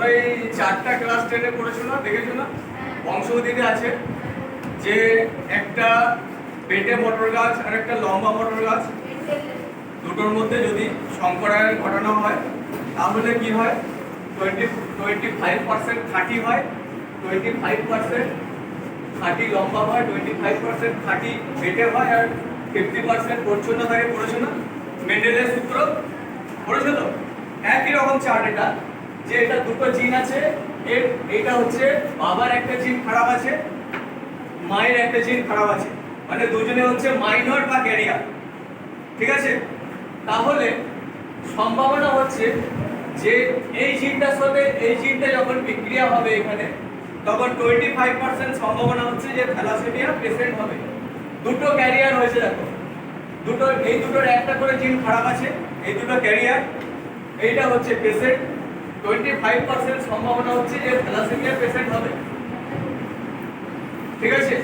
তোমরা এই 4টা ক্লাস 10-এ পড়েছো না, দেখেছো না? বংশগতিতে আছে যে একটা বেটে মটর গাছ আর একটা লম্বা মটর গাছ, দুটোর মধ্যে যদি সংকরায়ন ঘটানো হয় তাহলে কি হয়? 25% খাঁটি হয়, 25% খাঁটি লম্বা হয়, 25% খাঁটি বেটে হয়, আর 50% পরিচ্ছন্ন থাকে। পড়েছো না মেন্ডেলের সূত্র? পড়েছো তো? একই রকম চার্ট এটা, যে এটা দুটো জিন আছে, এটা হচ্ছে বাবার একটা জিন খারাপ আছে, মায়ের একটা জিন খারাপ আছে, মানে দুজনে হচ্ছে মাইনর বা ক্যারিয়ার। ঠিক আছে? তাহলে সম্ভাবনা হচ্ছে যে এই জিনটার সাথে এই জিনটা যখন বিক্রিয়া হবে এখানে, তখন 25% সম্ভাবনা হচ্ছে যে থ্যালাসেমিয়া পেশেন্ট হবে। দুটো ক্যারিয়ার হয়েছে, দেখো এই দুটোর একটা করে জিন খারাপ আছে, এই দুটো ক্যারিয়ার, এইটা হচ্ছে পেশেন্ট। 25% সম্ভাবনা হচ্ছে যে থ্যালাসেমিয়া পেশেন্ট হবে। ঠিক আছে?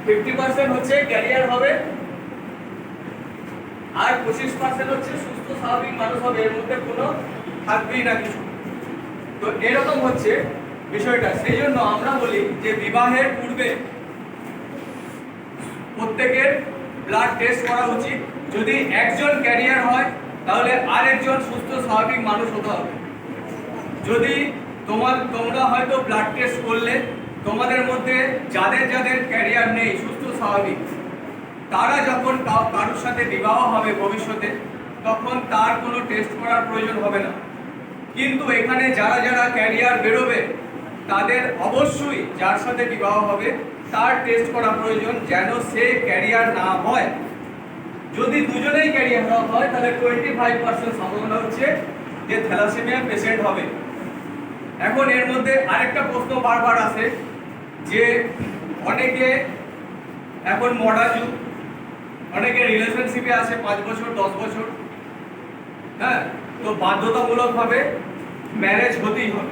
50% হচ্ছে ক্যারিয়ার হবে, আর 25% হচ্ছে সুস্থ স্বাভাবিক মানুষ হবে, এর মধ্যে কোনো থাকবেই না কিছু। তো এরকম হচ্ছে বিষয়টা। সেই জন্য আমরা বলি যে বিবাহের পূর্বে প্রত্যেকের ব্লাড টেস্ট করা উচিত। যদি একজন ক্যারিয়ার হয় তাহলে আরেকজন সুস্থ স্বাভাবিক মানুষ হতে হবে। যদি তোমরা হয়তো ব্লাড টেস্ট করলে তোমাদের মধ্যে যাদের যাদের ক্যারিয়ার নেই, সুস্থ স্বাভাবিক, তারা যখন কারোর সাথে বিবাহ হবে ভবিষ্যতে, তখন তার কোনো টেস্ট করার প্রয়োজন হবে না। কিন্তু এখানে যারা যারা ক্যারিয়ার বেরোবে তাদের অবশ্যই যার সাথে বিবাহ হবে তার টেস্ট করা প্রয়োজন, যেন সে ক্যারিয়ার না হয়। যদি দুজনেই ক্যারিয়ার হয় তাহলে 25% সম্ভাবনা হচ্ছে যে থ্যালাসেমিয়া পেশেন্ট হবে। এখন এর মধ্যে আরেকটা প্রশ্ন বারবার আসে যে অনেকে এখন মডার্ন যুগ, অনেকে রিলেশনশিপে আছে 5 বছর 10 বছর, হ্যাঁ, তো বাধ্যতামূলকভাবে ম্যারেজ হতেই হবে।